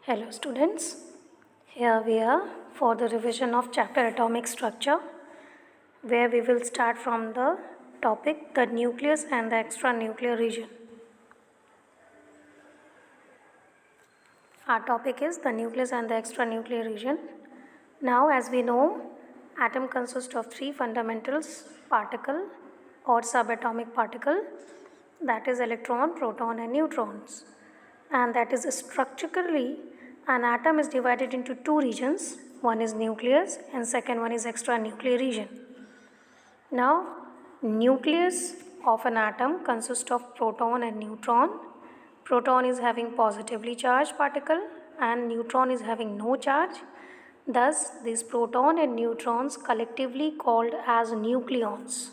Hello students, here we are for the revision of chapter atomic structure, where we will start from the topic the nucleus and the extranuclear region. Our topic is the nucleus and the extranuclear region. Now as we know, atom consists of three fundamentals: particle or subatomic particle, that is electron, proton and neutrons. And that is structurally an atom is divided into two regions. One is nucleus and second one is extranuclear region. Now, nucleus of an atom consists of proton and neutron. Proton is having positively charged particle and neutron is having no charge. Thus, these proton and neutrons collectively called as nucleons.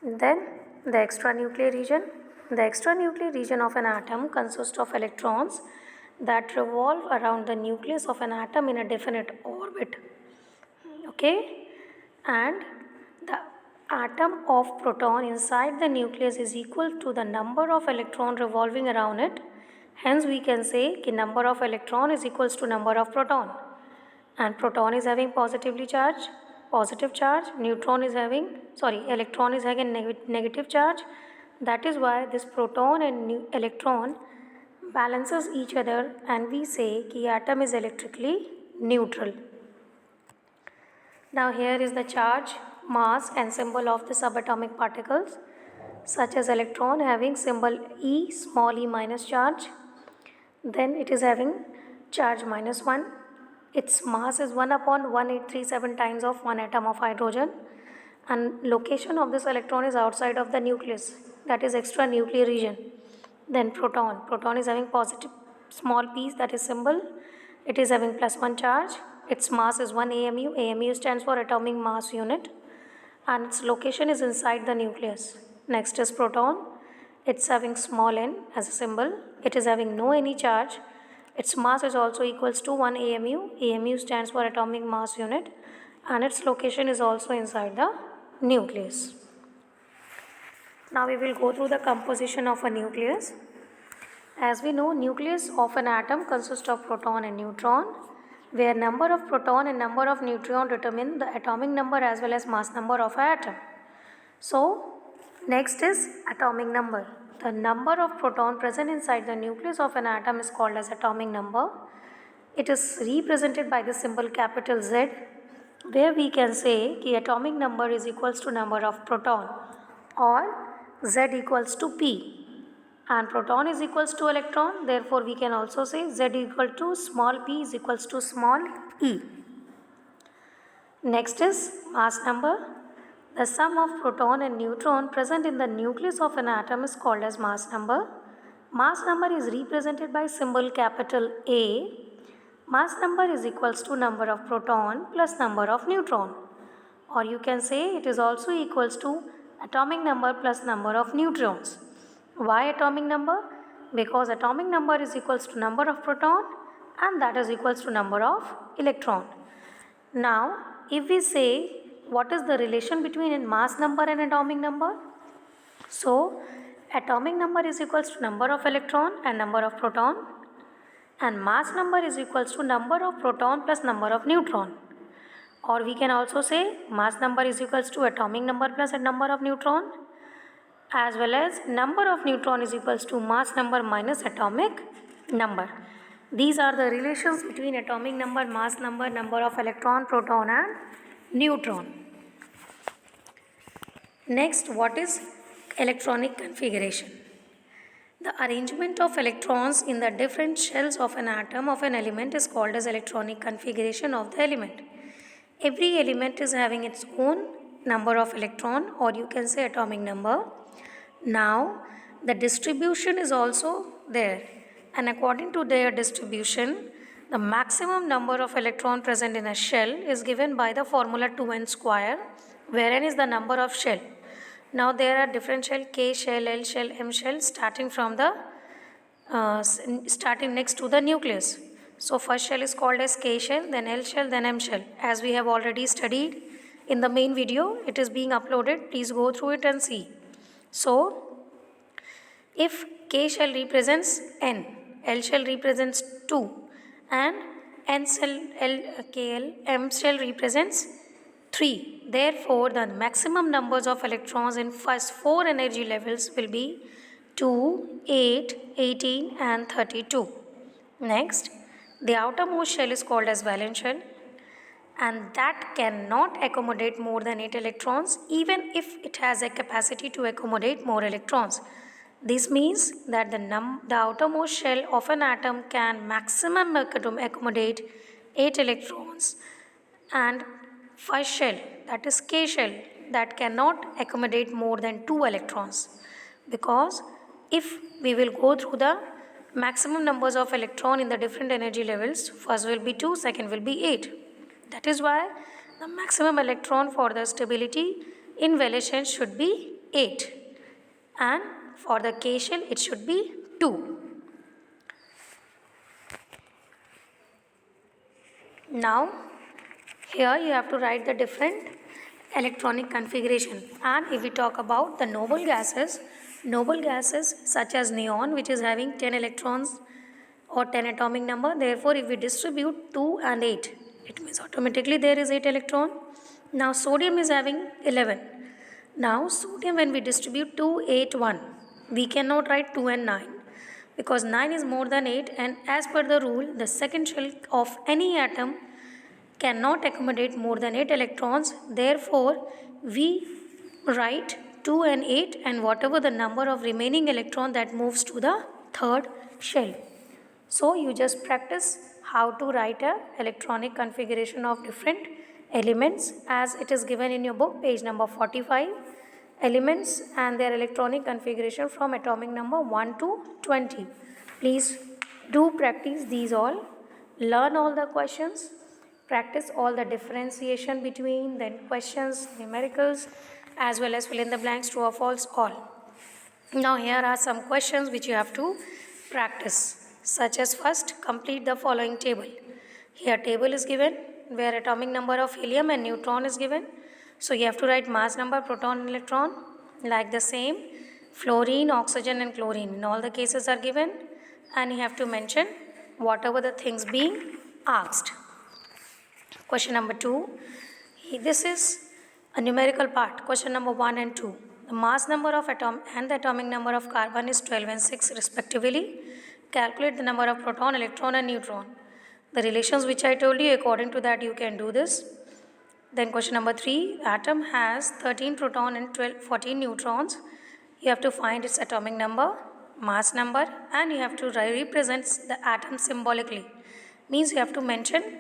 Then the extranuclear region. The extranuclear region of an atom consists of electrons that revolve around the nucleus of an atom in a definite orbit. Okay, and the atom of proton inside the nucleus is equal to the number of electron revolving around it. Hence, we can say that number of electron is equals to number of proton, and proton is having positive charge, electron is having negative charge. That is why this proton and electron balances each other, and we say that atom is electrically neutral. Now here is the charge, mass and symbol of the subatomic particles, such as electron having symbol E, small e minus charge. Then it is having charge -1. Its mass is 1/1837 times of one atom of hydrogen, and location of this electron is outside of the nucleus, that is extranuclear region. Then proton is having positive small p, that is symbol. It is having +1 charge. Its mass is 1 AMU. AMU stands for atomic mass unit, and its location is inside the nucleus. Next is proton. It's having small n as a symbol. It is having no any charge. Its mass is also equals to 1 AMU. AMU stands for atomic mass unit, and its location is also inside the nucleus. Now we will go through the composition of a nucleus. As we know, nucleus of an atom consists of proton and neutron, where number of proton and number of neutron determine the atomic number as well as mass number of an atom. So, next is atomic number. The number of proton present inside the nucleus of an atom is called as atomic number. It is represented by the symbol capital Z, where we can say that atomic number is equals to number of proton, or Z equals to P, and proton is equals to electron. Therefore, we can also say Z equal to small p is equals to small e. Next is mass number. The sum of proton and neutron present in the nucleus of an atom is called as mass number. Mass number is represented by symbol capital A. Mass number is equals to number of proton plus number of neutron, or you can say it is also equals to atomic number plus number of neutrons. Why atomic number? Because atomic number is equals to number of proton, and that is equals to number of electron. Now, if we say what is the relation between a mass number and atomic number? So, atomic number is equals to number of electron and number of proton, and mass number is equals to number of proton plus number of neutron. Or we can also say mass number is equals to atomic number plus a number of neutron, as well as number of neutron is equals to mass number minus atomic number. These are the relations between atomic number, mass number, number of electron, proton and neutron. Next, what is electronic configuration? The arrangement of electrons in the different shells of an atom of an element is called as electronic configuration of the element. Every element is having its own number of electron, or you can say atomic number. Now, the distribution is also there, and according to their distribution, the maximum number of electron present in a shell is given by the formula 2n square, where n is the number of shell. Now, there are different shell: K shell, L shell, M shell, starting from the starting next to the nucleus. So, first shell is called as K shell, then L shell, then M shell. As we have already studied in the main video, it is being uploaded. Please go through it and see. So, if K shell represents N, L shell represents 2, and N shell, M shell represents 3. Therefore, the maximum numbers of electrons in first 4 energy levels will be 2, 8, 18 and 32. Next, the outermost shell is called as valence shell, and that cannot accommodate more than 8 electrons even if it has a capacity to accommodate more electrons. This means that the outermost shell of an atom can maximum accommodate 8 electrons, and first shell, that is K shell, that cannot accommodate more than 2 electrons, because if we will go through the maximum numbers of electron in the different energy levels, first will be 2, second will be 8. That is why the maximum electron for the stability in valence shell should be 8, and for the K shell it should be 2. Now here you have to write the different electronic configuration, and if we talk about the noble gases such as neon, which is having 10 electrons or 10 atomic number, therefore if we distribute 2 and 8, it means automatically there is 8 electron. Now sodium is having 11. Now sodium, when we distribute 2, 8, 1, we cannot write 2 and 9 because 9 is more than 8, and as per the rule the second shell of any atom cannot accommodate more than 8 electrons. Therefore we write 2 and 8 and whatever the number of remaining electron that moves to the third shell. So you just practice how to write a electronic configuration of different elements as it is given in your book, page number 45. Elements and their electronic configuration from atomic number 1 to 20. Please do practice these all. Learn all the questions. Practice all the differentiation between the questions, numericals, as well as fill in the blanks, true or false, all. Now here are some questions which you have to practice, such as first, complete the following table. Here table is given where atomic number of helium and neutron is given. So you have to write mass number, proton and electron. Like the same, fluorine, oxygen and chlorine in all the cases are given, and you have to mention whatever the things being asked. Question number 2, this is a numerical part. Question number 1 and 2. The mass number of atom and the atomic number of carbon is 12 and 6 respectively. Calculate the number of proton, electron and neutron. The relations which I told you, according to that you can do this. Then question number 3, atom has 13 proton and 14 neutrons. You have to find its atomic number, mass number, and you have to represent the atom symbolically. Means you have to mention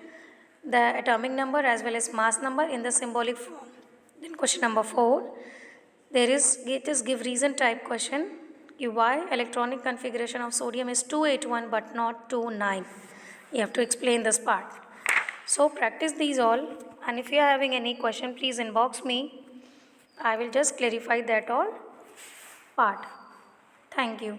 the atomic number as well as mass number in the symbolic form. Then question number 4, it is give reason type question. Why electronic configuration of sodium is 281 but not 29. You have to explain this part. So practice these all, and if you are having any question, please inbox me. I will just clarify that all part. Thank you.